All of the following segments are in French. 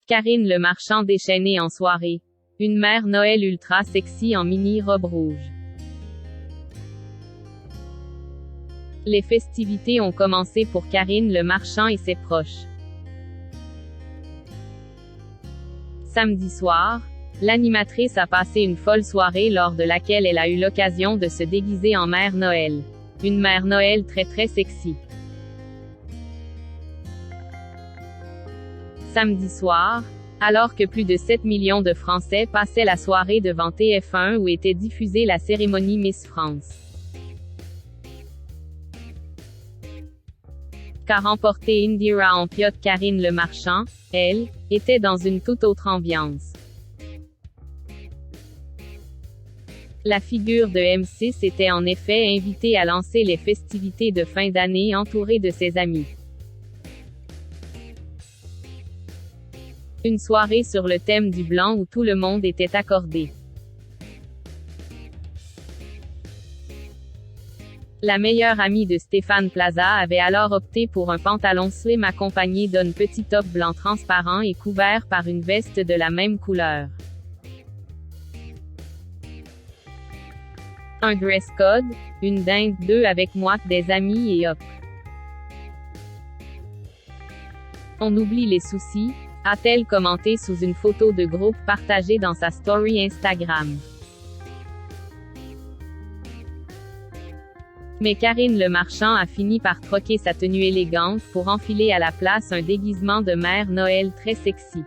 Karine Le Marchand déchaînée en soirée. Une mère Noël ultra sexy en mini-robe rouge. Les festivités ont commencé pour Karine Le Marchand et ses proches. Samedi soir, l'animatrice a passé une folle soirée lors de laquelle elle a eu l'occasion de se déguiser en mère Noël. Une mère Noël très sexy. Samedi soir, alors que plus de 7 millions de Français passaient la soirée devant TF1 où était diffusée la cérémonie Miss France. Qu'a remporté Indira en pilote Karine Le Marchand, elle, était dans une toute autre ambiance. La figure de M6 était en effet invitée à lancer les festivités de fin d'année entourée de ses amis. Une soirée sur le thème du blanc où tout le monde était accordé. La meilleure amie de Stéphane Plaza avait alors opté pour un pantalon slim accompagné d'un petit top blanc transparent et couvert par une veste de la même couleur. Un dress code, une dinde 2 avec moi, des amis et hop. On oublie les soucis, a-t-elle commenté sous une photo de groupe partagée dans sa story Instagram. Mais Karine Le Marchand a fini par troquer sa tenue élégante pour enfiler à la place un déguisement de mère Noël très sexy.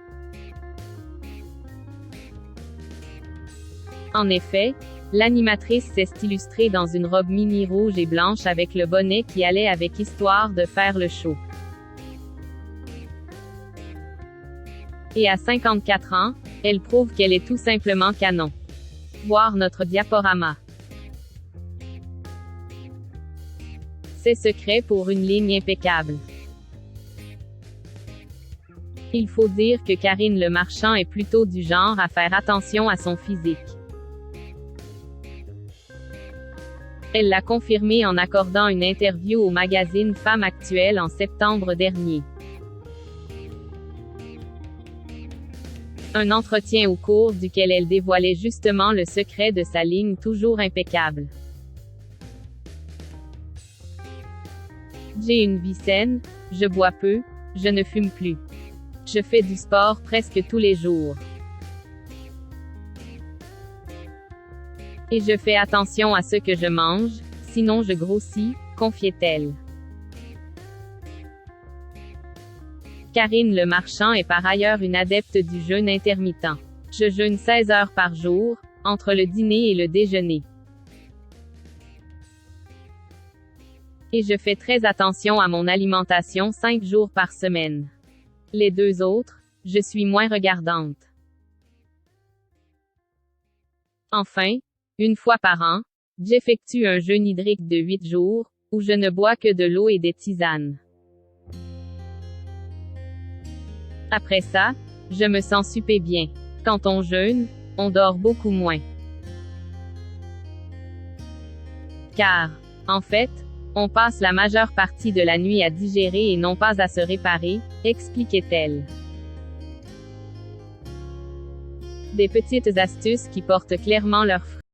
En effet, l'animatrice s'est illustrée dans une robe mini rouge et blanche avec le bonnet qui allait avec histoire de faire le show. Et à 54 ans, elle prouve qu'elle est tout simplement canon. Voir notre diaporama. C'est secret pour une ligne impeccable. Il faut dire que Karine Le Marchand est plutôt du genre à faire attention à son physique. Elle l'a confirmé en accordant une interview au magazine Femme Actuelle en septembre dernier. Un entretien au cours duquel elle dévoilait justement le secret de sa ligne toujours impeccable. J'ai une vie saine, je bois peu, je ne fume plus. Je fais du sport presque tous les jours. Et je fais attention à ce que je mange, sinon je grossis, confiait-elle. Karine Le Marchand est par ailleurs une adepte du jeûne intermittent. Je jeûne 16 heures par jour, entre le dîner et le déjeuner. Et je fais très attention à mon alimentation 5 jours par semaine. Les 2 autres, je suis moins regardante. Enfin, une fois par an, j'effectue un jeûne hydrique de 8 jours, où je ne bois que de l'eau et des tisanes. Après ça, je me sens super bien. Quand on jeûne, on dort beaucoup moins. Car, en fait, on passe la majeure partie de la nuit à digérer et non pas à se réparer, expliquait-elle. Des petites astuces qui portent clairement leurs fruits.